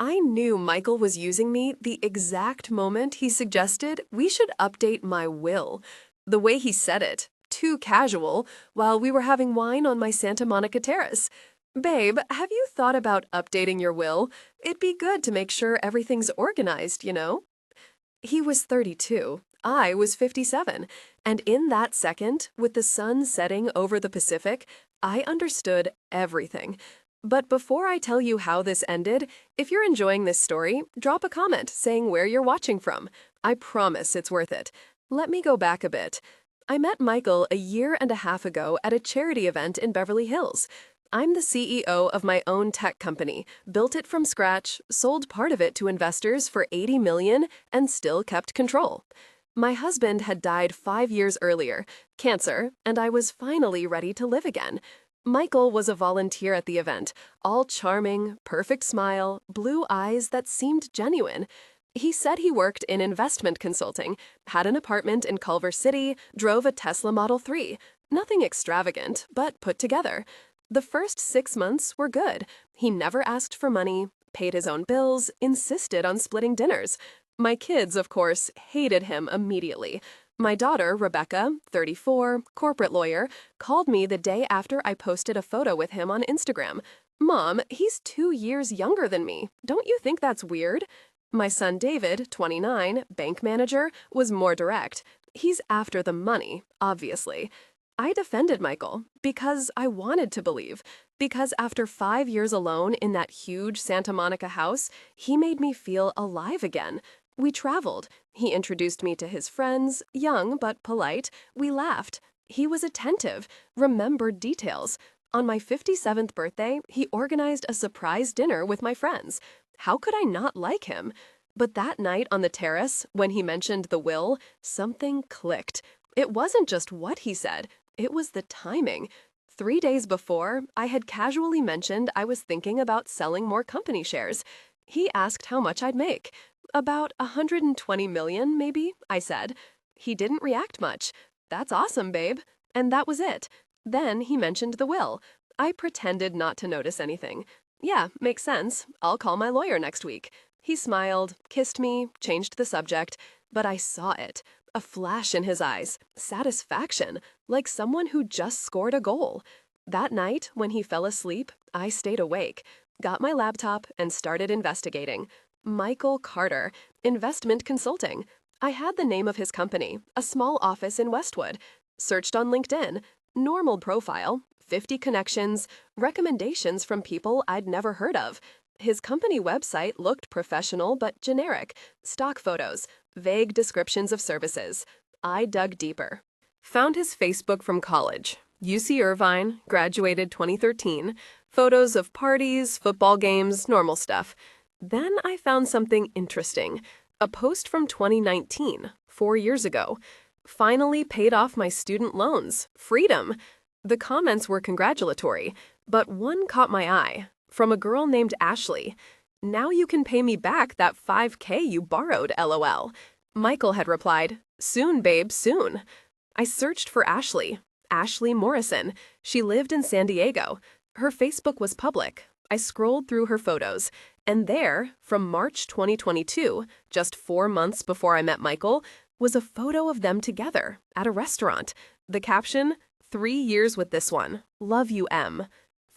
I knew Michael was using me the exact moment he suggested we should update my will. The way he said it, too casual, while we were having wine on my Santa Monica terrace. Babe, have you thought about updating your will? It'd be good to make sure everything's organized, you know? He was 32. I was 57. And in that second, with the sun setting over the Pacific, I understood everything. But before I tell you how this ended, if you're enjoying this story, drop a comment saying where you're watching from. I promise it's worth it. Let me go back a bit. I met Michael a year and a half ago at a charity event in Beverly Hills. I'm the CEO of my own tech company, built it from scratch, sold part of it to investors for $80 million, and still kept control. My husband had died 5 years earlier, cancer, and I was finally ready to live again. Michael was a volunteer at the event, all charming, perfect smile, blue eyes that seemed genuine. He said he worked in investment consulting, had an apartment in Culver City, drove a Tesla Model 3. Nothing extravagant, but put together. The first 6 months were good. He never asked for money, paid his own bills, insisted on splitting dinners. My kids, of course, hated him immediately. My daughter, Rebecca, 34, corporate lawyer, called me the day after I posted a photo with him on Instagram. Mom, he's 2 years younger than me. Don't you think that's weird? My son David, 29, bank manager, was more direct. He's after the money, obviously. I defended Michael because I wanted to believe, because after 5 years alone in that huge Santa Monica house, he made me feel alive again. We traveled. He introduced me to his friends, young but polite. We laughed. He was attentive, remembered details. On my 57th birthday, he organized a surprise dinner with my friends. How could I not like him? But that night on the terrace, when he mentioned the will, something clicked. It wasn't just what he said, it was the timing. 3 days before, I had casually mentioned I was thinking about selling more company shares. He asked how much I'd make. About 120 million, maybe, I said. He didn't react much. That's awesome, babe. And that was it. Then he mentioned the will. I pretended not to notice anything. Yeah, makes sense. I'll call my lawyer next week. He smiled, kissed me, changed the subject, but I saw it. A flash in his eyes, satisfaction, like someone who just scored a goal. That night, when he fell asleep, I stayed awake, got my laptop, and started investigating. Michael Carter, investment consulting. I had the name of his company, a small office in Westwood. Searched on LinkedIn, normal profile, 50 connections, recommendations from people I'd never heard of. His company website looked professional but generic, stock photos, vague descriptions of services. I dug deeper. Found his Facebook from college. UC Irvine, graduated 2013. Photos of parties, football games, normal stuff. Then I found something interesting. A post from 2019, 4 years ago. Finally paid off my student loans. Freedom. The comments were congratulatory, but one caught my eye. From a girl named Ashley. Now you can pay me back that $5K you borrowed, LOL. Michael had replied, soon, babe, soon. I searched for Ashley. Diane Morrison. She lived in San Diego. Her Facebook was public. I scrolled through her photos, and there, from March 2022, just 4 months before I met Michael, was a photo of them together at a restaurant. The caption, 3 years with this one. Love you, M.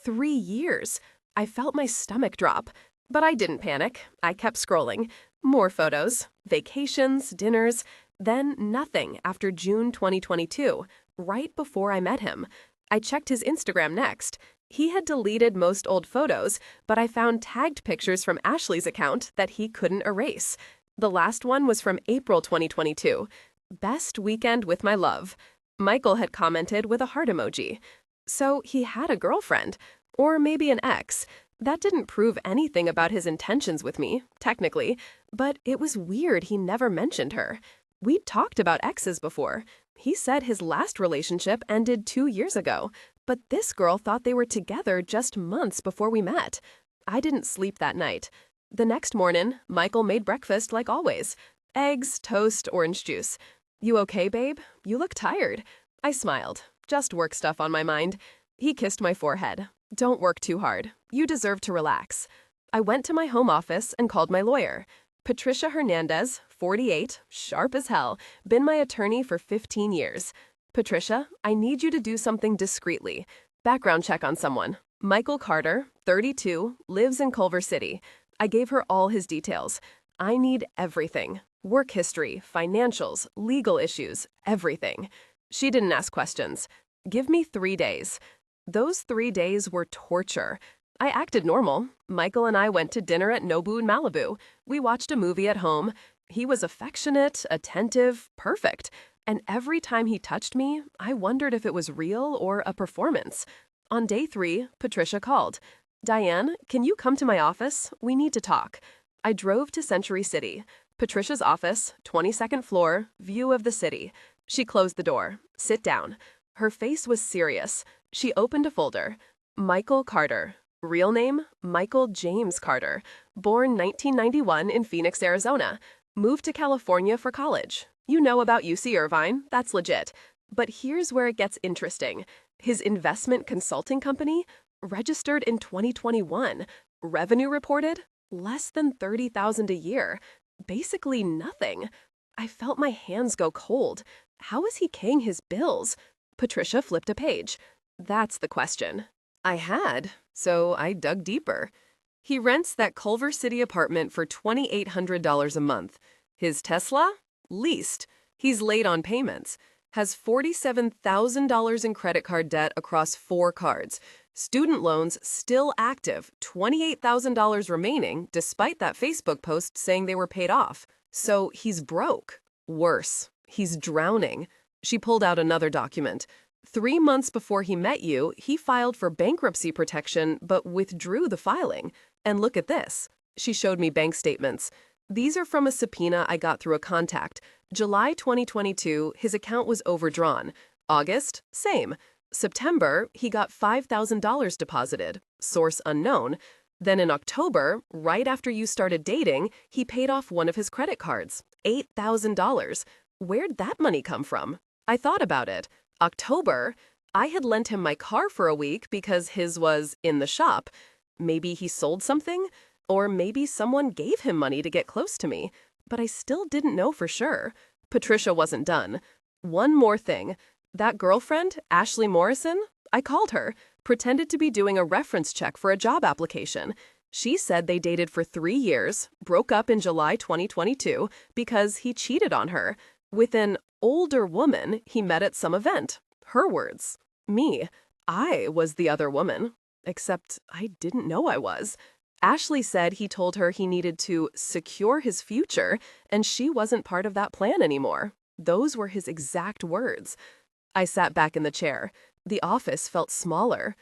3 years. I felt my stomach drop, but I didn't panic. I kept scrolling. More photos, vacations, dinners, then nothing after June 2022, right before I met him. I checked his Instagram next. He had deleted most old photos, but I found tagged pictures from Ashley's account that he couldn't erase. The last one was from April 2022. Best weekend with my love. Michael had commented with a heart emoji. So he had a girlfriend, or maybe an ex. That didn't prove anything about his intentions with me, technically, but it was weird he never mentioned her. We'd talked about exes before. He said his last relationship ended 2 years ago, but this girl thought they were together just months before we met. I didn't sleep that night. The next morning, Michael made breakfast like always. Eggs, toast, orange juice. You okay, babe? You look tired. I smiled. Just work stuff on my mind. He kissed my forehead. Don't work too hard. You deserve to relax. I went to my home office and called my lawyer. Patricia Hernandez, 48, sharp as hell, been my attorney for 15 years. Patricia, I need you to do something discreetly. Background check on someone. Michael Carter, 32, lives in Culver City. I gave her all his details. I need everything. Work history, financials, legal issues, everything. She didn't ask questions. Give me 3 days. Those 3 days were torture. I acted normal. Michael and I went to dinner at Nobu in Malibu. We watched a movie at home. He was affectionate, attentive, perfect. And every time he touched me, I wondered if it was real or a performance. On day 3, Patricia called. Diane, can you come to my office? We need to talk. I drove to Century City. Patricia's office, 22nd floor, view of the city. She closed the door. Sit down. Her face was serious. She opened a folder. Michael Carter. Real name, Michael James Carter. Born 1991 in Phoenix, Arizona. Moved to California for college. You know about UC Irvine, that's legit. But here's where it gets interesting. His investment consulting company, registered in 2021. Revenue reported, less than $30,000 a year. Basically nothing. I felt my hands go cold. How is he paying his bills? Patricia flipped a page. That's the question. I had, so I dug deeper. He rents that Culver City apartment for $2,800 a month. His Tesla? Leased. He's late on payments. Has $47,000 in credit card debt across 4 cards. Student loans still active, $28,000 remaining, despite that Facebook post saying they were paid off. So he's broke. Worse, he's drowning. She pulled out another document. 3 months before he met you, he filed for bankruptcy protection but withdrew the filing. And look at this. She showed me bank statements. These are from a subpoena I got through a contact. July 2022, his account was overdrawn. August, same. September, he got $5,000 deposited. Source unknown. Then in October, right after you started dating, he paid off one of his credit cards. $8,000. Where'd that money come from? I thought about it. October, I had lent him my car for a week because his was in the shop. Maybe he sold something? Or maybe someone gave him money to get close to me. But I still didn't know for sure. Patricia wasn't done. One more thing. That girlfriend, Ashley Morrison, I called her, pretended to be doing a reference check for a job application. She said they dated for 3 years, broke up in July 2022 because he cheated on her with an older woman he met at some event. Her words. Me. I was the other woman. Except I didn't know I was. Ashley said he told her he needed to secure his future, and she wasn't part of that plan anymore. Those were his exact words. I sat back in the chair. The office felt smaller.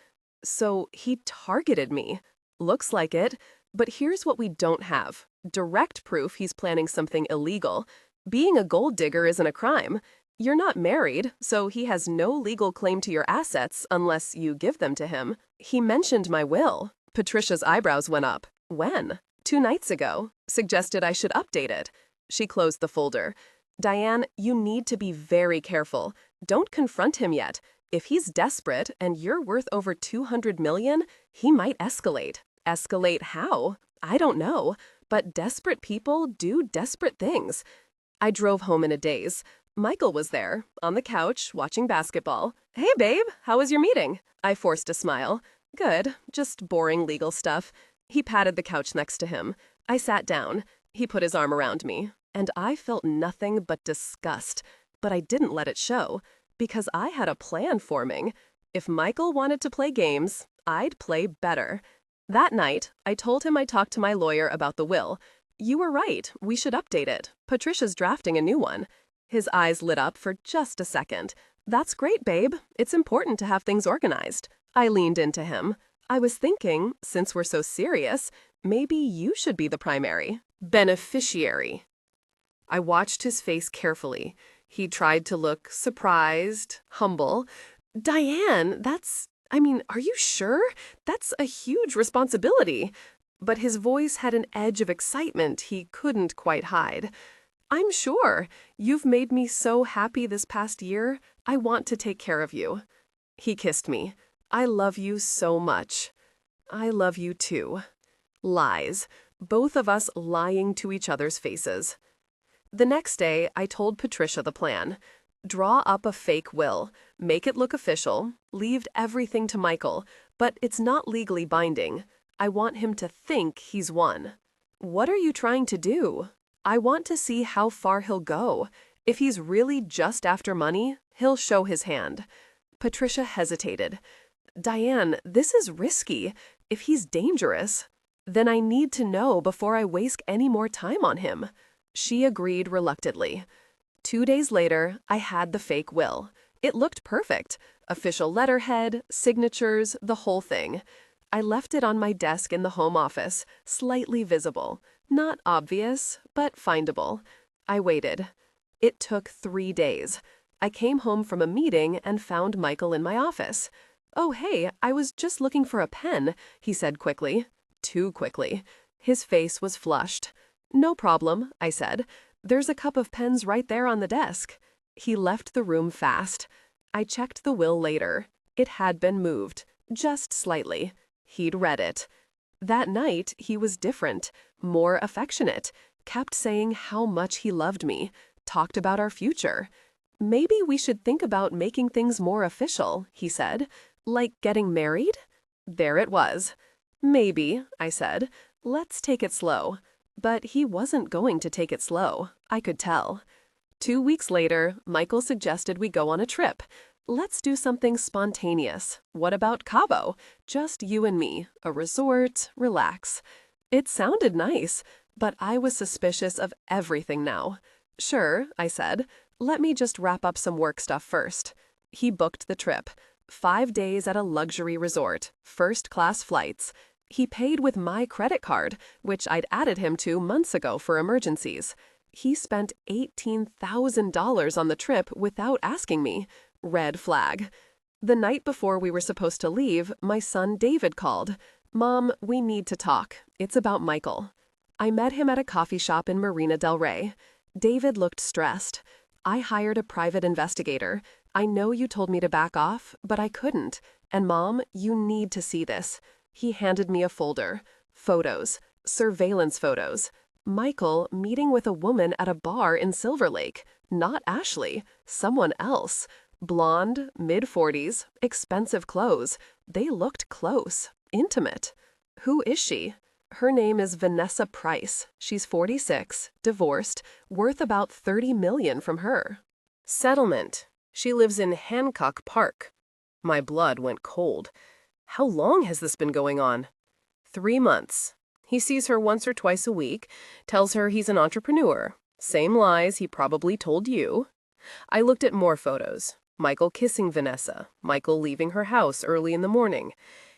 So he targeted me. Looks like it. But here's what we don't have. Direct proof he's planning something illegal. Being a gold digger isn't a crime. You're not married, so he has no legal claim to your assets unless you give them to him. He mentioned my will. Patricia's eyebrows went up. When? 2 nights ago. Suggested I should update it. She closed the folder. Diane, you need to be very careful. Don't confront him yet. If he's desperate and you're worth over $200 million, he might escalate. Escalate how? I don't know. But desperate people do desperate things. I drove home in a daze. Michael was there, on the couch, watching basketball. Hey, babe, how was your meeting? I forced a smile. Good, just boring legal stuff. He patted the couch next to him. I sat down. He put his arm around me, and I felt nothing but disgust. But I didn't let it show, because I had a plan forming. If Michael wanted to play games, I'd play better. That night, I told him I talked to my lawyer about the will. You were right, we should update it. Patricia's drafting a new one. His eyes lit up for just a second. That's great, babe. It's important to have things organized. I leaned into him. I was thinking, since we're so serious, maybe you should be the primary beneficiary. I watched his face carefully. He tried to look surprised, humble. Diane, are you sure? That's a huge responsibility. But his voice had an edge of excitement he couldn't quite hide. I'm sure. You've made me so happy this past year. I want to take care of you. He kissed me. I love you so much. I love you too. Lies. Both of us lying to each other's faces. The next day, I told Patricia the plan. Draw up a fake will, make it look official, leave everything to Michael, but it's not legally binding. I want him to think he's won. What are you trying to do? I want to see how far he'll go. If he's really just after money, he'll show his hand. Patricia hesitated. Diane, this is risky. If he's dangerous, then I need to know before I waste any more time on him. She agreed reluctantly. 2 days later, I had the fake will. It looked perfect. Official letterhead, signatures, the whole thing. I left it on my desk in the home office, slightly visible. Not obvious, but findable. I waited. It took 3 days. I came home from a meeting and found Michael in my office. "Oh, hey, I was just looking for a pen," he said quickly. Too quickly. His face was flushed. "No problem," I said. "There's a cup of pens right there on the desk." He left the room fast. I checked the will later. It had been moved, just slightly. He'd read it. That night, he was different, more affectionate, kept saying how much he loved me, talked about our future. "Maybe we should think about making things more official," he said. "Like getting married?" There it was. "Maybe," I said. "Let's take it slow." But he wasn't going to take it slow. I could tell. 2 weeks later, Michael suggested we go on a trip. Let's do something spontaneous. What about Cabo? Just you and me, a resort, relax. It sounded nice, but I was suspicious of everything now. "Sure," I said. "Let me just wrap up some work stuff first." He booked the trip. 5 days at a luxury resort, first-class flights. He paid with my credit card, which I'd added him to months ago for emergencies. He spent $18,000 on the trip without asking me. Red flag. The night before we were supposed to leave, my son David called. "Mom, we need to talk. It's about Michael." I met him at a coffee shop in Marina del Rey. David looked stressed. "I hired a private investigator. I know you told me to back off, but I couldn't. And Mom, you need to see this." He handed me a folder. Photos. Surveillance photos. Michael meeting with a woman at a bar in Silver Lake. Not Ashley. Someone else. Blonde, mid-40s, expensive clothes. They looked close. Intimate. Who is she? Her name is Vanessa Price. She's 46, divorced, worth about $30 million from her. Settlement. She lives in Hancock Park. My blood went cold. How long has this been going on? 3 months. He sees her once or twice a week, tells her he's an entrepreneur. Same lies he probably told you. I looked at more photos. Michael kissing Vanessa, Michael leaving her house early in the morning.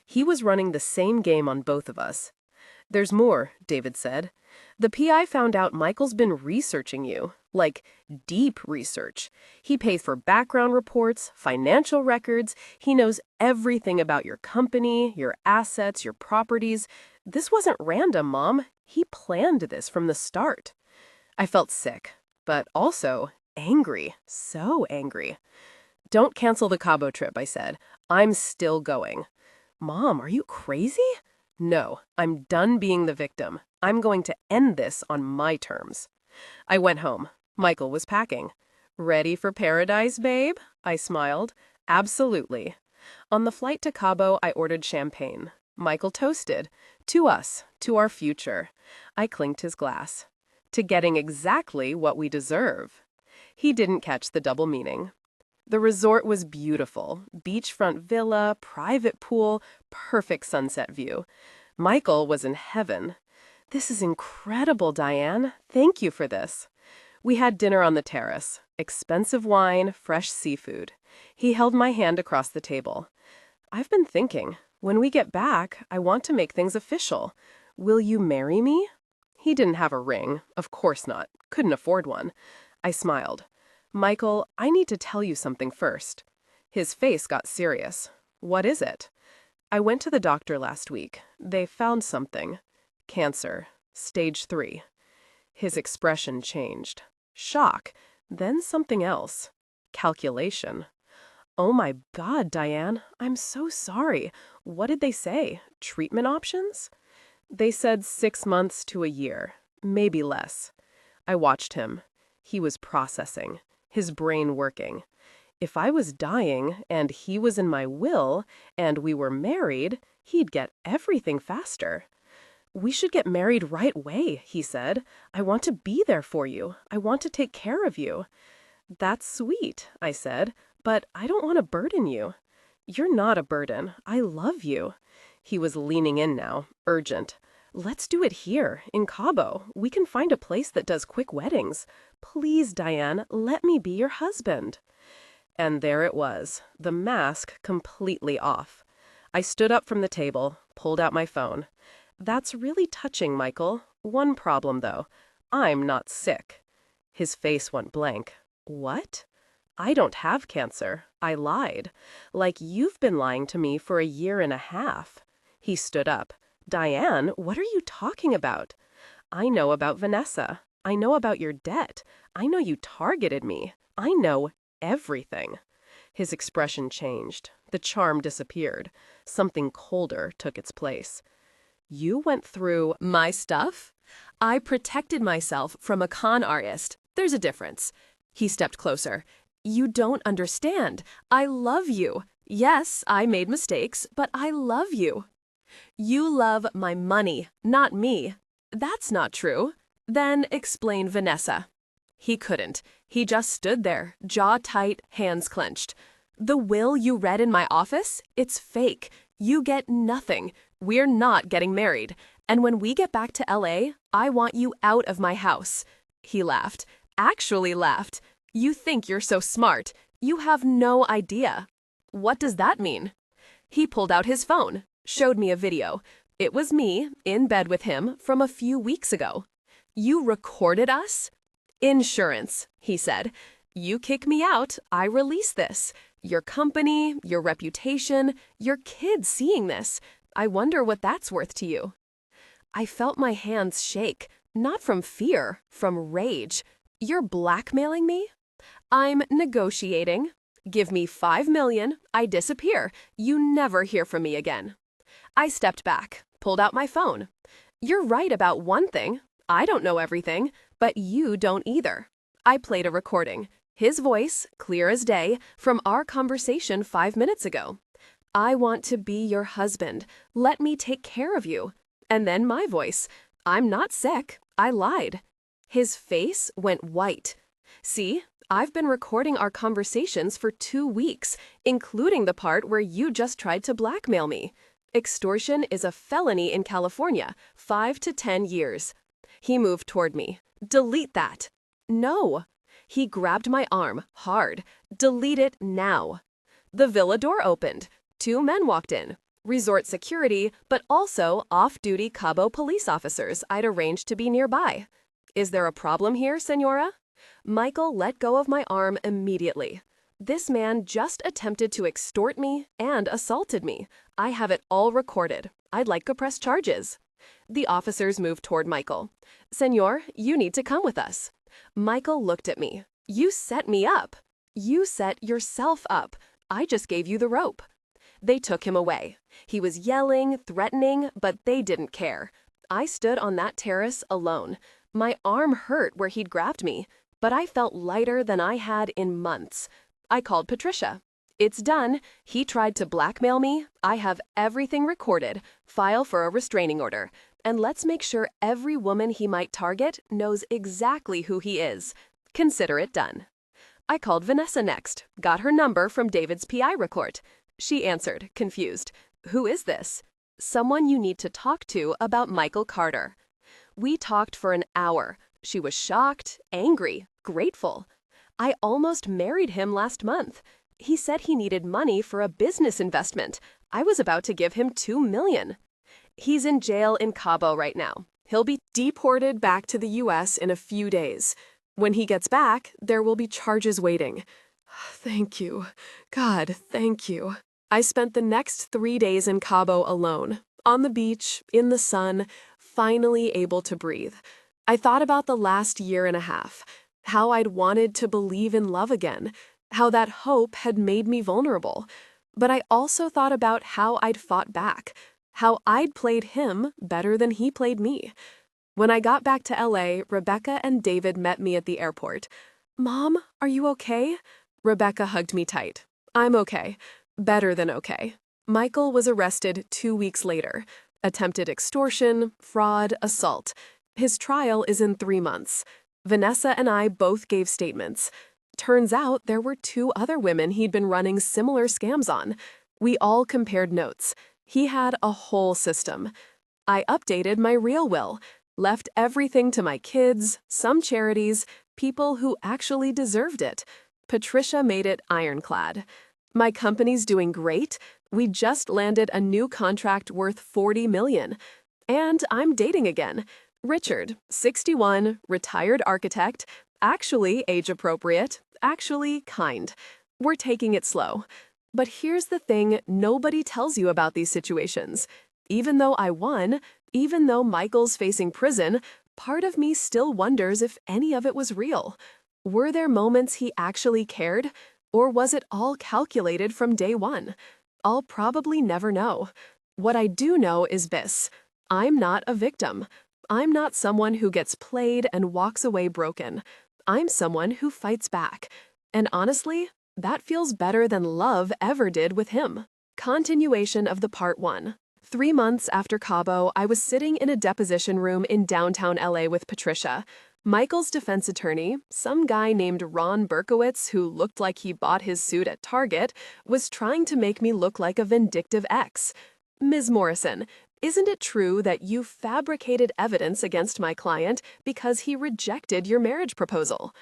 He was running the same game on both of us. "There's more," David said. "The PI found out Michael's been researching you, like deep research. He pays for background reports, financial records. He knows everything about your company, your assets, your properties. This wasn't random, Mom. He planned this from the start." I felt sick, but also angry, so angry. "Don't cancel the Cabo trip," I said. "I'm still going." "Mom, are you crazy?" "No, I'm done being the victim. I'm going to end this on my terms." I went home. Michael was packing. "Ready for paradise, babe?" I smiled. "Absolutely." On the flight to Cabo, I ordered champagne. Michael toasted. To us, to our future. I clinked his glass. To getting exactly what we deserve. He didn't catch the double meaning. The resort was beautiful. Beachfront villa, private pool, perfect sunset view. Michael was in heaven. "This is incredible, Diane. Thank you for this." We had dinner on the terrace. Expensive wine, fresh seafood. He held my hand across the table. "I've been thinking. When we get back, I want to make things official. Will you marry me?" He didn't have a ring. Of course not. Couldn't afford one. I smiled. "Michael, I need to tell you something first." His face got serious. "What is it?" "I went to the doctor last week. They found something. Cancer. Stage 3. His expression changed. Shock. Then something else. Calculation. "Oh my God, Diane. I'm so sorry. What did they say? Treatment options?" They said 6 months to a year, maybe less. I watched him. He was processing, his brain working. If I was dying, and he was in my will, and we were married, he'd get everything faster. "We should get married right away," he said. "I want to be there for you. I want to take care of you." "That's sweet," I said, "but I don't want to burden you." "You're not a burden. I love you." He was leaning in now, urgent. "Let's do it here, in Cabo. We can find a place that does quick weddings. Please, Diane, let me be your husband." And there it was, the mask completely off. I stood up from the table, pulled out my phone. "That's really touching, Michael. One problem, though. I'm not sick." His face went blank. "What?" "I don't have cancer. I lied. Like you've been lying to me for a year and a half." He stood up. "Diane, what are you talking about?" "I know about Vanessa. I know about your debt. I know you targeted me. I know everything." His expression changed. The charm disappeared. Something colder took its place. "You went through My stuff? I protected myself from a con artist. There's a difference." He stepped closer. "You don't understand. I love you. Yes, I made mistakes, but I love you." "You love my money, not me." "That's not true." "Then explain Vanessa." He couldn't. He just stood there, jaw tight, hands clenched. "The will you read in my office? It's fake. You get nothing. We're not getting married. And when we get back to LA, I want you out of my house." He laughed. Actually laughed. "You think you're so smart. You have no idea." "What does that mean?" He pulled out his phone, showed me a video. It was me, in bed with him, from a few weeks ago. "You recorded us?" "Insurance," he said. "You kick me out, I release this. Your company, your reputation, your kids seeing this. I wonder what that's worth to you." I felt my hands shake, not from fear, from rage. "You're blackmailing me?" "I'm negotiating. Give me $5 million, I disappear. You never hear from me again." I stepped back, pulled out my phone. "You're right about one thing. I don't know everything, but you don't either." I played a recording. His voice, clear as day, from our conversation 5 minutes ago. "I want to be your husband. Let me take care of you." And then my voice. "I'm not sick. I lied." His face went white. "See, I've been recording our conversations for 2 weeks, including the part where you just tried to blackmail me. Extortion is a felony in California, 5 to 10 years. He moved toward me. "Delete that." "No." He grabbed my arm, hard. "Delete it now." The villa door opened. 2 men walked in. Resort security, but also off-duty Cabo police officers I'd arranged to be nearby. "Is there a problem here, Senora?" Michael let go of my arm immediately. "This man just attempted to extort me and assaulted me. I have it all recorded. I'd like to press charges." The officers moved toward Michael. "Senor, you need to come with us." Michael looked at me. "You set me up." "You set yourself up. I just gave you the rope." They took him away. He was yelling, threatening, but they didn't care. I stood on that terrace alone. My arm hurt where he'd grabbed me, but I felt lighter than I had in months. I called Patricia. "It's done. He tried to blackmail me. I have everything recorded. File for a restraining order. And let's make sure every woman he might target knows exactly who he is. Consider it done." I called Vanessa next, got her number from David's PI report. She answered, confused. "Who is this?" "Someone you need to talk to about Michael Carter." We talked for an hour. She was shocked, angry, grateful. "I almost married him last month. He said he needed money for a business investment. I was about to give him $2 million. He's in jail in Cabo right now. He'll be deported back to the U.S. in a few days. When he gets back, there will be charges waiting." Thank you. God, thank you. I spent the next 3 days in Cabo alone, on the beach, in the sun, finally able to breathe. I thought about the last year and a half, how I'd wanted to believe in love again, how that hope had made me vulnerable. But I also thought about how I'd fought back, how I'd played him better than he played me. When I got back to LA, Rebecca and David met me at the airport. "Mom, are you okay?" Rebecca hugged me tight. "I'm okay. Better than okay." Michael was arrested 2 weeks later. Attempted extortion, fraud, assault. His trial is in 3 months. Vanessa and I both gave statements. Turns out there were 2 other women he'd been running similar scams on. We all compared notes. He had a whole system. I updated my real will, left everything to my kids, some charities, people who actually deserved it. Patricia made it ironclad. My company's doing great. We just landed a new contract worth $40 million. And I'm dating again. Richard, 61, retired architect, actually age-appropriate, actually kind. We're taking it slow. But here's the thing nobody tells you about these situations. Even though I won, even though Michael's facing prison, part of me still wonders if any of it was real. Were there moments he actually cared? Or was it all calculated from day one? I'll probably never know. What I do know is this. I'm not a victim. I'm not someone who gets played and walks away broken. I'm someone who fights back. And honestly, that feels better than love ever did with him. Continuation of the part 1. 3 months after Cabo, I was sitting in a deposition room in downtown LA with Patricia. Michael's defense attorney, some guy named Ron Berkowitz who looked like he bought his suit at Target, was trying to make me look like a vindictive ex. "Ms. Morrison, isn't it true that you fabricated evidence against my client because he rejected your marriage proposal?"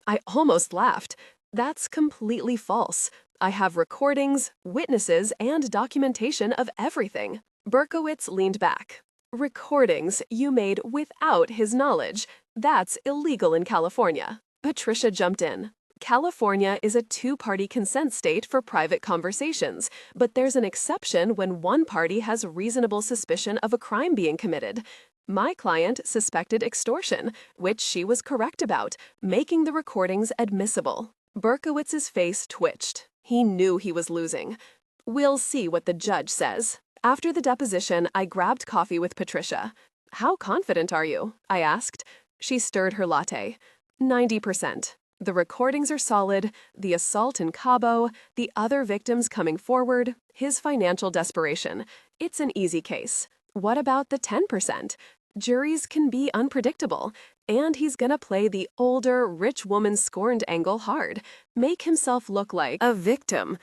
I almost laughed. That's completely false. I have recordings, witnesses, and documentation of everything. Berkowitz leaned back. "Recordings you made without his knowledge. That's illegal in California." Patricia jumped in. "California is a 2-party consent state for private conversations, but there's an exception when one party has reasonable suspicion of a crime being committed. My client suspected extortion, which she was correct about, making the recordings admissible." Berkowitz's face twitched. He knew he was losing. "We'll see what the judge says." After the deposition, I grabbed coffee with Patricia. "How confident are you?" I asked. She stirred her latte. 90%. The recordings are solid, the assault in Cabo, the other victims coming forward, his financial desperation. It's an easy case. What about the 10%? Juries can be unpredictable, and he's gonna play the older, rich woman scorned angle hard, make himself look like a victim.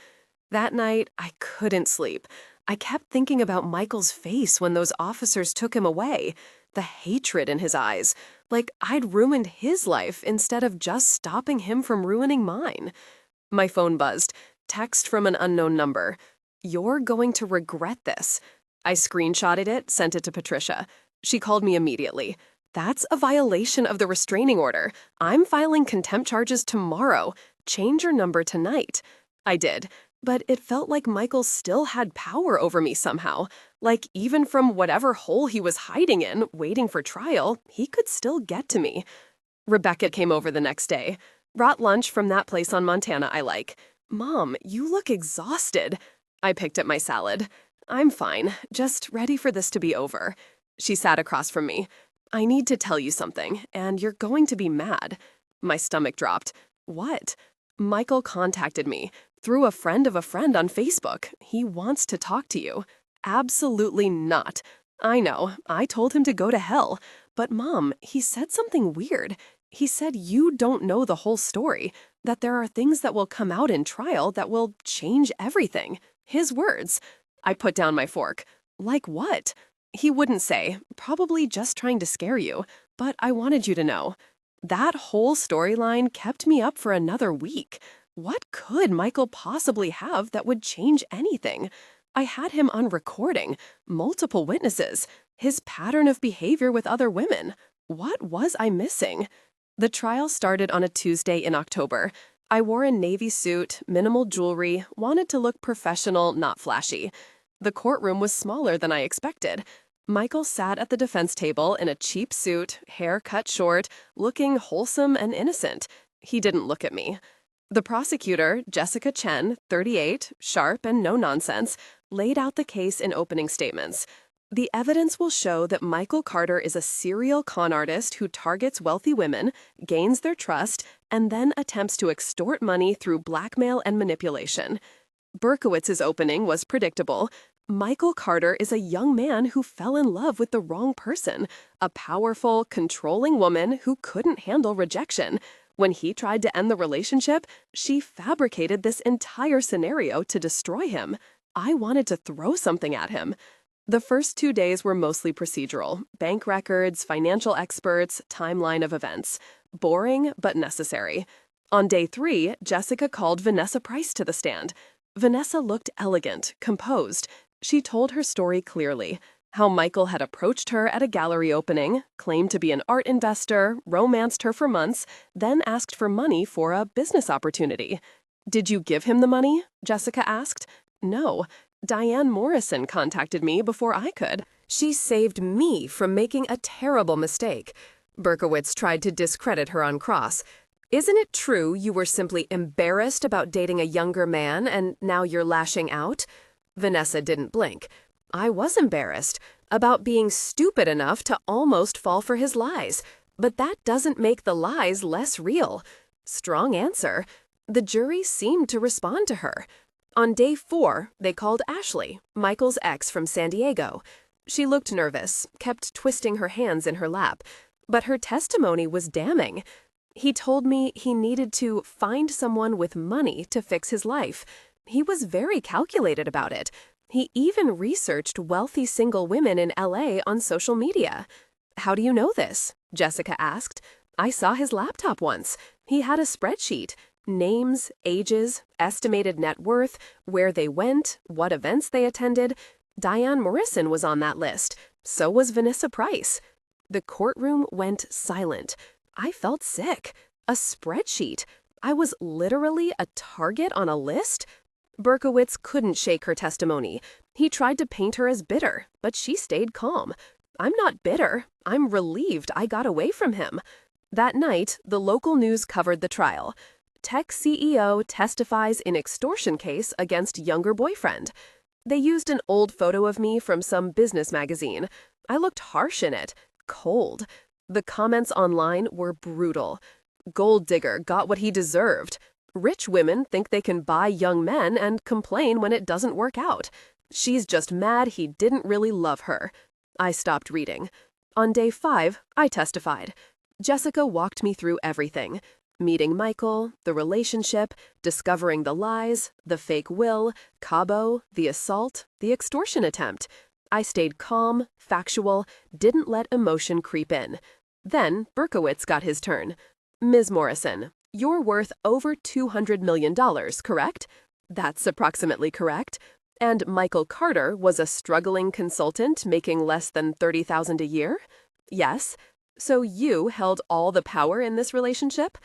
That night, I couldn't sleep. I kept thinking about Michael's face when those officers took him away, the hatred in his eyes, like I'd ruined his life instead of just stopping him from ruining mine. My phone buzzed. Text from an unknown number. "You're going to regret this." I screenshotted it, sent it to Patricia. She called me immediately. "That's a violation of the restraining order. I'm filing contempt charges tomorrow. Change your number tonight." I did. But it felt like Michael still had power over me somehow. Like even from whatever hole he was hiding in, waiting for trial, he could still get to me. Rebecca came over the next day. Brought lunch from that place on Montana I like. "Mom, you look exhausted." I picked at my salad. "I'm fine, just ready for this to be over." She sat across from me. "I need to tell you something, and you're going to be mad." My stomach dropped. "What?" "Michael contacted me. Through a friend of a friend on Facebook. He wants to talk to you." "Absolutely not." "I know. I told him to go to hell. But Mom, he said something weird. He said you don't know the whole story, that there are things that will come out in trial that will change everything." His words. I put down my fork. "Like what?" "He wouldn't say. Probably just trying to scare you. But I wanted you to know." That whole storyline kept me up for another week. What could Michael possibly have that would change anything? I had him on recording, multiple witnesses, his pattern of behavior with other women. What was I missing? The trial started on a Tuesday in October. I wore a navy suit, minimal jewelry, wanted to look professional, not flashy. The courtroom was smaller than I expected. Michael sat at the defense table in a cheap suit, hair cut short, looking wholesome and innocent. He didn't look at me. The prosecutor, Jessica Chen, 38, sharp and no nonsense, laid out the case in opening statements. The evidence will show that Michael Carter is a serial con artist who targets wealthy women, gains their trust, and then attempts to extort money through blackmail and manipulation. Berkowitz's opening was predictable. Michael Carter is a young man who fell in love with the wrong person, a powerful, controlling woman who couldn't handle rejection. When he tried to end the relationship, she fabricated this entire scenario to destroy him. I wanted to throw something at him. The first 2 days were mostly procedural: bank records, financial experts, timeline of events. Boring, but necessary. On day 3, Jessica called Vanessa Price to the stand. Vanessa looked elegant, composed. She told her story clearly: how Michael had approached her at a gallery opening, claimed to be an art investor, romanced her for months, then asked for money for a business opportunity. "Did you give him the money?" Jessica asked. "No. Diane Morrison contacted me before I could." She saved me from making a terrible mistake. Berkowitz tried to discredit her on cross. Isn't it true you were simply embarrassed about dating a younger man and now you're lashing out? Vanessa didn't blink. I was embarrassed about being stupid enough to almost fall for his lies. But that doesn't make the lies less real. Strong answer. The jury seemed to respond to her. On day 4, they called Ashley, Michael's ex from San Diego. She looked nervous, kept twisting her hands in her lap, but her testimony was damning. He told me he needed to find someone with money to fix his life. He was very calculated about it. He even researched wealthy single women in LA on social media. "How do you know this?" Jessica asked. "I saw his laptop once. He had a spreadsheet. Names, ages, estimated net worth, where they went, what events they attended. Diane Morrison was on that list. So was Vanessa Price." The courtroom went silent. I felt sick. A spreadsheet. I was literally a target on a list? Berkowitz couldn't shake her testimony. He tried to paint her as bitter, but she stayed calm. "I'm not bitter. I'm relieved I got away from him." That night, the local news covered the trial. Tech CEO testifies in extortion case against younger boyfriend. They used an old photo of me from some business magazine. I looked harsh in it, cold. The comments online were brutal. "Gold digger got what he deserved." "Rich women think they can buy young men and complain when it doesn't work out." "She's just mad he didn't really love her." I stopped reading. On day 5, I testified. Jessica walked me through everything. Meeting Michael, the relationship, discovering the lies, the fake will, Cabo, the assault, the extortion attempt. I stayed calm, factual, didn't let emotion creep in. Then Berkowitz got his turn. "Ms. Morrison, you're worth over $200 million, correct?" "That's approximately correct." "And Michael Carter was a struggling consultant making less than $30,000 a year?" "Yes." "So you held all the power in this relationship?"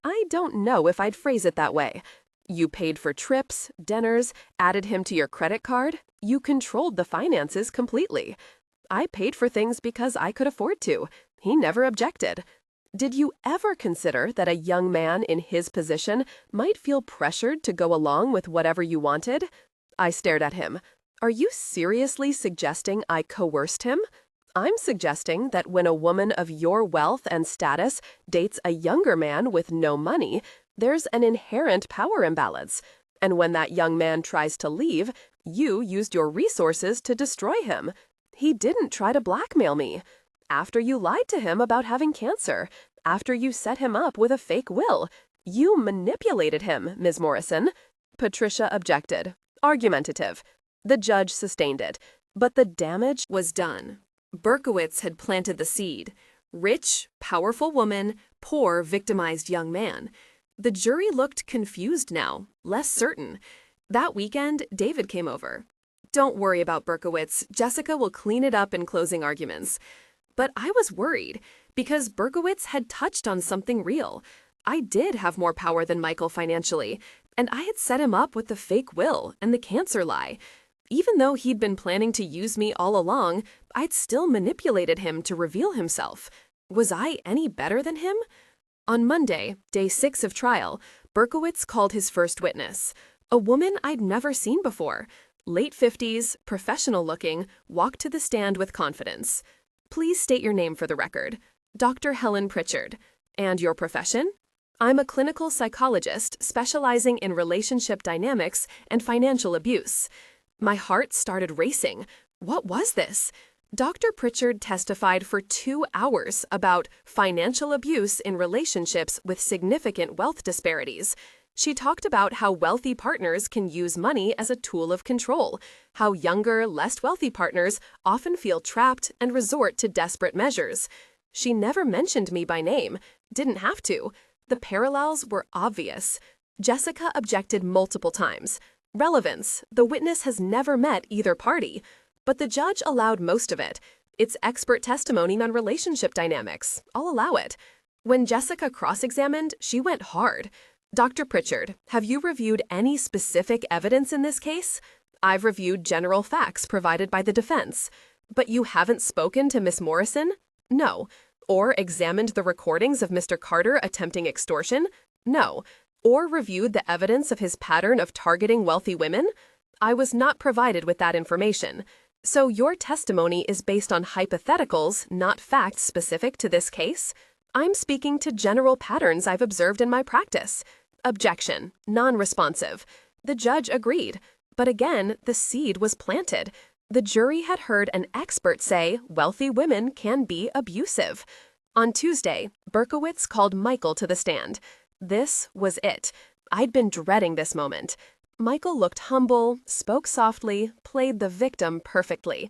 "I don't know if I'd phrase it that way." "You paid for trips, dinners, added him to your credit card. You controlled the finances completely." "I paid for things because I could afford to. He never objected." "Did you ever consider that a young man in his position might feel pressured to go along with whatever you wanted?" I stared at him. "Are you seriously suggesting I coerced him?" "I'm suggesting that when a woman of your wealth and status dates a younger man with no money, there's an inherent power imbalance. And when that young man tries to leave, you used your resources to destroy him. He didn't try to blackmail me. After you lied to him about having cancer, after you set him up with a fake will, you manipulated him, Ms. Morrison." Patricia objected. Argumentative. The judge sustained it. But the damage was done. Berkowitz had planted the seed. Rich, powerful woman, poor, victimized young man. The jury looked confused now, less certain. That weekend, David came over. "Don't worry about Berkowitz. Jessica will clean it up in closing arguments." But I was worried, because Berkowitz had touched on something real. I did have more power than Michael financially, and I had set him up with the fake will and the cancer lie. Even though he'd been planning to use me all along, I'd still manipulated him to reveal himself. Was I any better than him? On Monday, day 6 of trial, Berkowitz called his first witness, a woman I'd never seen before. Late 50s, professional looking, walked to the stand with confidence. Please state your name for the record. Dr. Helen Pritchard. And your profession? I'm a clinical psychologist specializing in relationship dynamics and financial abuse. My heart started racing. What was this? Dr. Pritchard testified for 2 hours about financial abuse in relationships with significant wealth disparities. She talked about how wealthy partners can use money as a tool of control, how younger, less wealthy partners often feel trapped and resort to desperate measures. She never mentioned me by name, didn't have to. The parallels were obvious. Jessica objected multiple times. Relevance: the witness has never met either party. But the judge allowed most of it. It's expert testimony on relationship dynamics. I'll allow it. When Jessica cross-examined, she went hard. Dr. Pritchard, have you reviewed any specific evidence in this case? I've reviewed general facts provided by the defense. But you haven't spoken to Miss Morrison? No. Or examined the recordings of Mr. Carter attempting extortion? No. Or reviewed the evidence of his pattern of targeting wealthy women? I was not provided with that information. So your testimony is based on hypotheticals, not facts specific to this case? I'm speaking to general patterns I've observed in my practice. Objection. Non-responsive. The judge agreed. But again, the seed was planted. The jury had heard an expert say wealthy women can be abusive. On Tuesday, Berkowitz called Michael to the stand. This was it. I'd been dreading this moment. Michael looked humble, spoke softly, played the victim perfectly.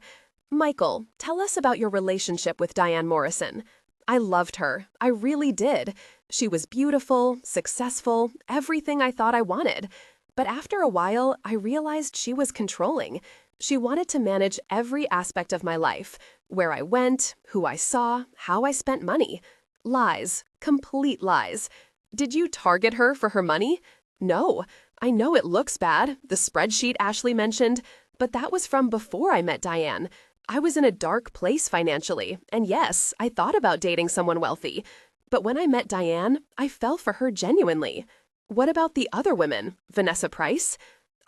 Michael, tell us about your relationship with Diane Morrison. I loved her. I really did. She was beautiful, successful, everything I thought I wanted. But after a while, I realized she was controlling. She wanted to manage every aspect of my life: where I went, who I saw, how I spent money. Lies. Complete lies. Did you target her for her money? No. I know it looks bad, the spreadsheet Ashley mentioned, but that was from before I met Diane. I was in a dark place financially, and yes, I thought about dating someone wealthy. But when I met Diane, I fell for her genuinely. What about the other women? Vanessa Price?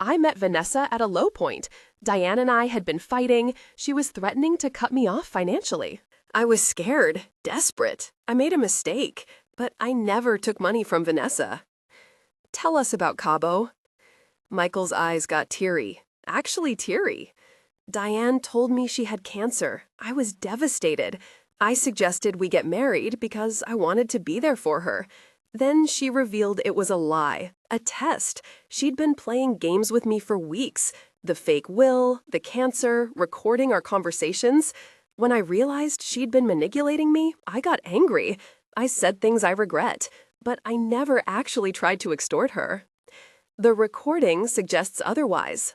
I met Vanessa at a low point. Diane and I had been fighting. She was threatening to cut me off financially. I was scared, desperate. I made a mistake, but I never took money from Vanessa. Tell us about Cabo. Michael's eyes got teary. Actually teary. Diane told me she had cancer. I was devastated. I suggested we get married because I wanted to be there for her. Then she revealed it was a lie, a test. She'd been playing games with me for weeks. The fake will, the cancer, recording our conversations. When I realized she'd been manipulating me, I got angry. I said things I regret, but I never actually tried to extort her. The recording suggests otherwise.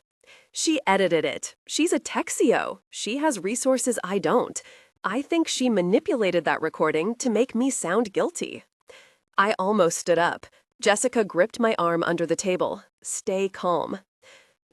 She edited it. She's a tech CEO. She has resources I don't. I think she manipulated that recording to make me sound guilty. I almost stood up. Jessica gripped my arm under the table. Stay calm.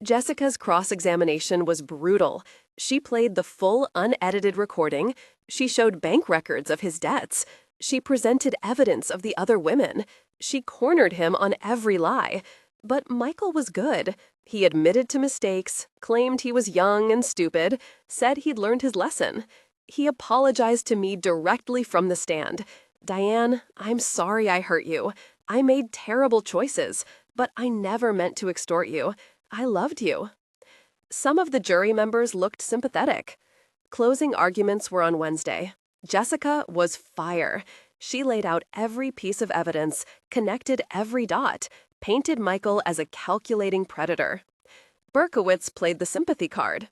Jessica's cross-examination was brutal. She played the full, unedited recording. She showed bank records of his debts. She presented evidence of the other women. She cornered him on every lie. But Michael was good. He admitted to mistakes, claimed he was young and stupid, said he'd learned his lesson. He apologized to me directly from the stand. Diane, I'm sorry I hurt you. I made terrible choices, but I never meant to extort you. I loved you. Some of the jury members looked sympathetic. Closing arguments were on Wednesday. Jessica was fire. She laid out every piece of evidence, connected every dot, painted Michael as a calculating predator. Berkowitz played the sympathy card.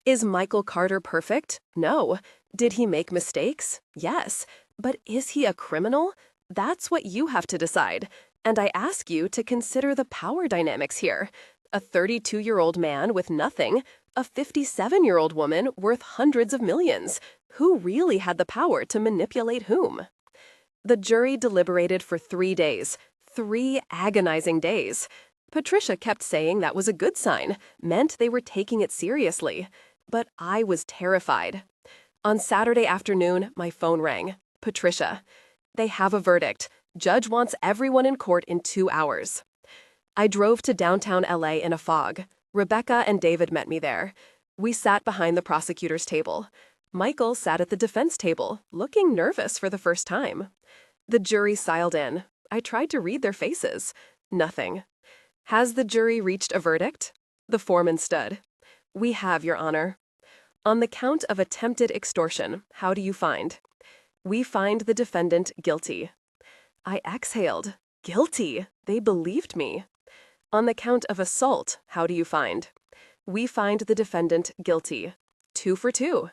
Is Michael Carter perfect? No. Did he make mistakes? Yes. But is he a criminal? That's what you have to decide. And I ask you to consider the power dynamics here. A 32-year-old man with nothing, a 57-year-old woman worth hundreds of millions. Who really had the power to manipulate whom? The jury deliberated for 3 days. 3 agonizing days. Patricia kept saying that was a good sign, meant they were taking it seriously. But I was terrified. On Saturday afternoon, my phone rang. Patricia. They have a verdict. Judge wants everyone in court in 2 hours. I drove to downtown LA in a fog. Rebecca and David met me there. We sat behind the prosecutor's table. Michael sat at the defense table, looking nervous for the first time. The jury filed in. I tried to read their faces. Nothing. Has the jury reached a verdict? The foreman stood. We have, Your Honor. On the count of attempted extortion, how do you find? We find the defendant guilty. I exhaled. Guilty. They believed me. On the count of assault, how do you find? We find the defendant guilty. 2 for 2.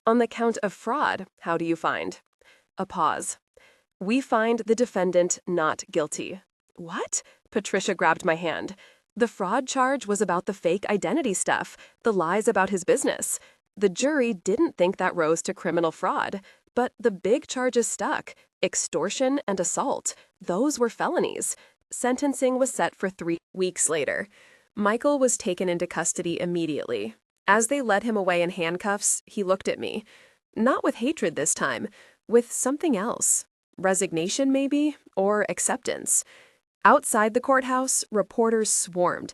On the count of fraud, how do you find? A pause. We find the defendant not guilty. What? Patricia grabbed my hand. The fraud charge was about the fake identity stuff, the lies about his business. The jury didn't think that rose to criminal fraud, but the big charges stuck. Extortion and assault. Those were felonies. Sentencing was set for 3 weeks later. Michael was taken into custody immediately. As they led him away in handcuffs, he looked at me. Not with hatred this time, with something else. Resignation, maybe, or acceptance. Outside the courthouse, reporters swarmed.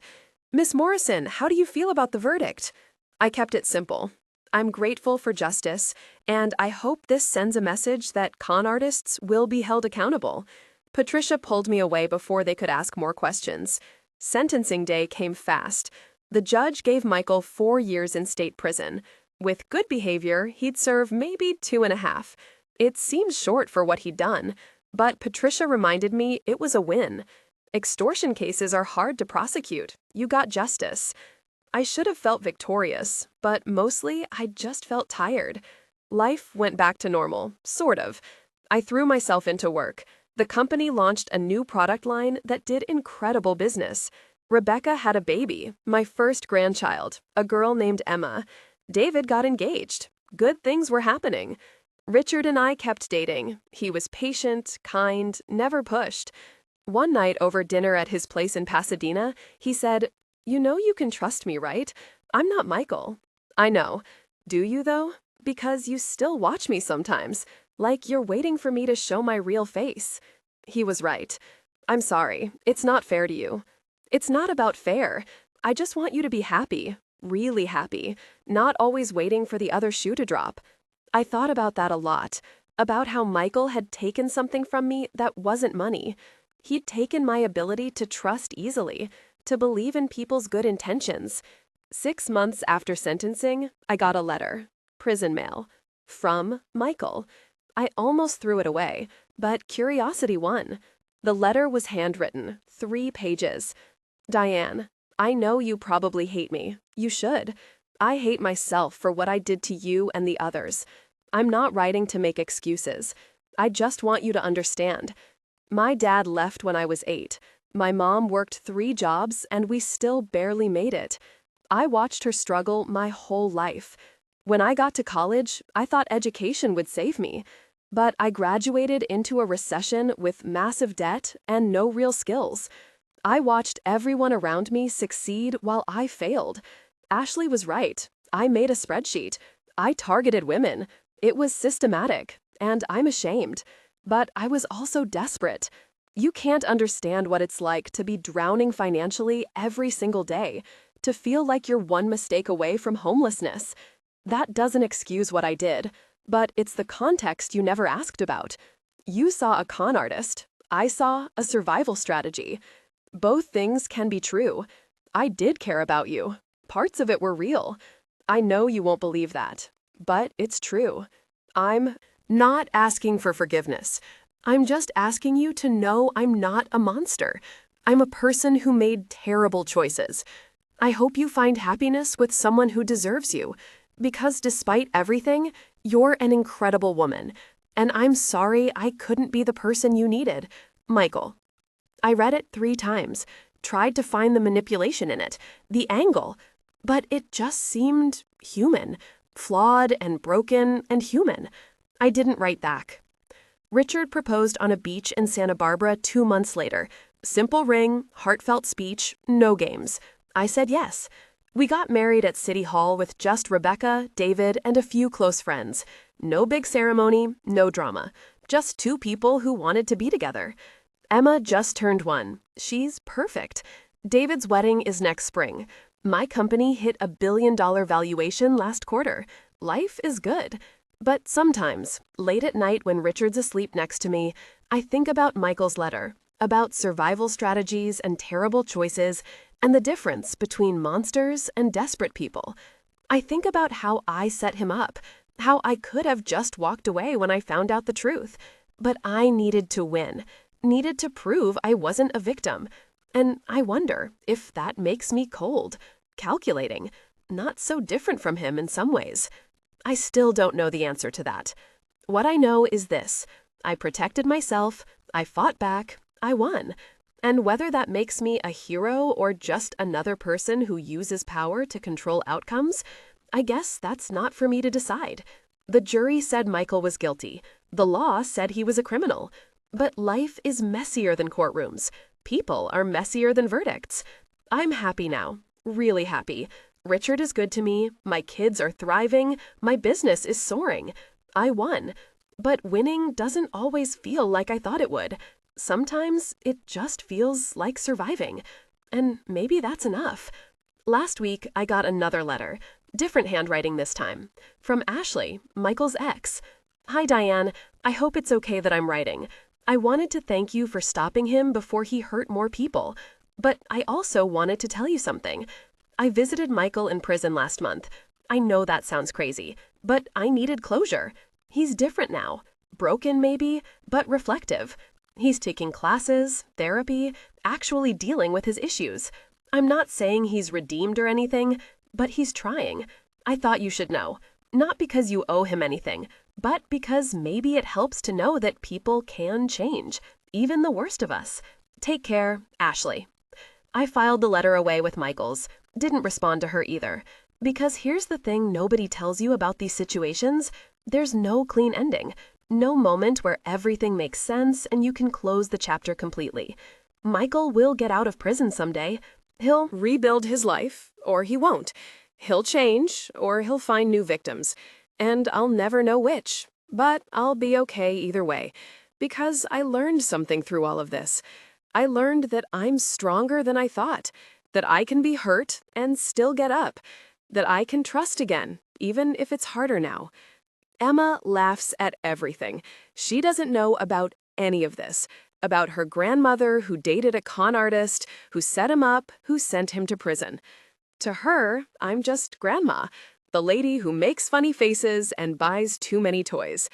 Miss Morrison, how do you feel about the verdict? I kept it simple. I'm grateful for justice, and I hope this sends a message that con artists will be held accountable. Patricia pulled me away before they could ask more questions. Sentencing day came fast. The judge gave Michael 4 years in state prison. With good behavior, he'd serve maybe 2.5. It seemed short for what he'd done, but Patricia reminded me it was a win. Extortion cases are hard to prosecute. You got justice. I should have felt victorious, but mostly I just felt tired. Life went back to normal, sort of. I threw myself into work. The company launched a new product line that did incredible business. Rebecca had a baby, my first grandchild, a girl named Emma. David got engaged. Good things were happening. Richard and I kept dating. He was patient, kind, never pushed. One night over dinner at his place in Pasadena, he said, "You know you can trust me, right? I'm not Michael." I know. Do you, though? Because you still watch me sometimes, like you're waiting for me to show my real face. He was right. I'm sorry. It's not fair to you. It's not about fair. I just want you to be happy, really happy, not always waiting for the other shoe to drop. I thought about that a lot, about how Michael had taken something from me that wasn't money. He'd taken my ability to trust easily, to believe in people's good intentions. 6 months after sentencing, I got a letter, prison mail, from Michael. I almost threw it away, but curiosity won. The letter was handwritten, 3 pages. Diane, I know you probably hate me. You should. I hate myself for what I did to you and the others. I'm not writing to make excuses. I just want you to understand. My dad left when I was 8. My mom worked 3 jobs and we still barely made it. I watched her struggle my whole life. When I got to college, I thought education would save me. But I graduated into a recession with massive debt and no real skills. I watched everyone around me succeed while I failed. Ashley was right. I made a spreadsheet. I targeted women. It was systematic, and I'm ashamed. But I was also desperate. You can't understand what it's like to be drowning financially every single day, to feel like you're one mistake away from homelessness. That doesn't excuse what I did, but it's the context you never asked about. You saw a con artist. I saw a survival strategy. Both things can be true. I did care about you. Parts of it were real. I know you won't believe that, but it's true. I'm not asking for forgiveness. I'm just asking you to know I'm not a monster. I'm a person who made terrible choices. I hope you find happiness with someone who deserves you, because despite everything, you're an incredible woman, and I'm sorry I couldn't be the person you needed. Michael. I read it 3 times, tried to find the manipulation in it, the angle, but it just seemed human, flawed and broken and human. I didn't write back. Richard proposed on a beach in Santa Barbara 2 months later. Simple ring, heartfelt speech, no games. I said yes. We got married at City Hall with just Rebecca, David, and a few close friends. No big ceremony, no drama. Just 2 people who wanted to be together. Emma just turned 1. She's perfect. David's wedding is next spring. My company hit a billion-dollar valuation last quarter. Life is good. But sometimes, late at night when Richard's asleep next to me, I think about Michael's letter, about survival strategies and terrible choices, and the difference between monsters and desperate people. I think about how I set him up, how I could have just walked away when I found out the truth. But I needed to win, needed to prove I wasn't a victim. And I wonder if that makes me cold, calculating, not so different from him in some ways. I still don't know the answer to that. What I know is this: I protected myself, I fought back, I won. And whether that makes me a hero or just another person who uses power to control outcomes, I guess that's not for me to decide. The jury said Michael was guilty. The law said he was a criminal. But life is messier than courtrooms. People are messier than verdicts. I'm happy now, really happy. Richard is good to me, my kids are thriving, my business is soaring. I won. But winning doesn't always feel like I thought it would. Sometimes it just feels like surviving. And maybe that's enough. Last week, I got another letter, different handwriting this time, from Ashley, Michael's ex. Hi, Diane. I hope it's okay that I'm writing. I wanted to thank you for stopping him before he hurt more people. But I also wanted to tell you something. I visited Michael in prison last month. I know that sounds crazy, but I needed closure. He's different now. Broken maybe, but reflective. He's taking classes, therapy, actually dealing with his issues. I'm not saying he's redeemed or anything, but he's trying. I thought you should know. Not because you owe him anything, but because maybe it helps to know that people can change, even the worst of us. Take care, Ashley. I filed the letter away with Michael's. Didn't respond to her either. Because here's the thing nobody tells you about these situations: there's no clean ending. No moment where everything makes sense and you can close the chapter completely. Michael will get out of prison someday. He'll rebuild his life, or he won't. He'll change, or he'll find new victims. And I'll never know which. But I'll be okay either way. Because I learned something through all of this. I learned that I'm stronger than I thought. That I can be hurt and still get up. That I can trust again, even if it's harder now. Emma laughs at everything. She doesn't know about any of this. About her grandmother who dated a con artist, who set him up, who sent him to prison. To her, I'm just grandma, the lady who makes funny faces and buys too many toys.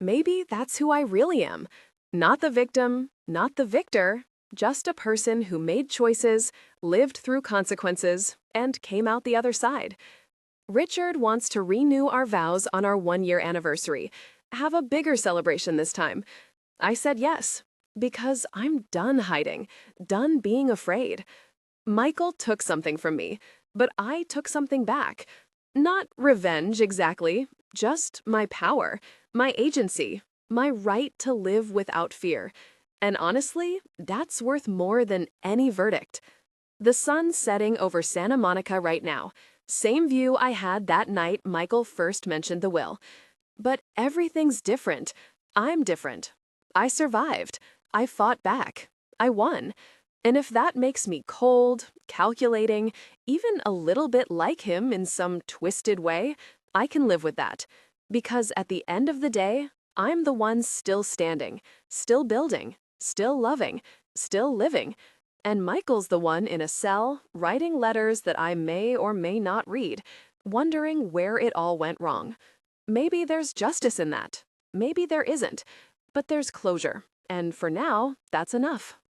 Maybe that's who I really am. Not the victim, not the victor, just a person who made choices, lived through consequences, and came out the other side. Richard wants to renew our vows on our 1-year anniversary. Have a bigger celebration this time. I said yes, because I'm done hiding, done being afraid. Michael took something from me, but I took something back. Not revenge exactly, just my power, my agency, my right to live without fear. And honestly, that's worth more than any verdict. The sun's setting over Santa Monica right now. Same view I had that night Michael first mentioned the will. But everything's different. I'm different. I survived. I fought back. I won. And if that makes me cold, calculating, even a little bit like him in some twisted way, I can live with that. Because at the end of the day, I'm the one still standing, still building, still loving, still living. And Michael's the one in a cell, writing letters that I may or may not read, wondering where it all went wrong. Maybe there's justice in that. Maybe there isn't. But there's closure. And for now, that's enough.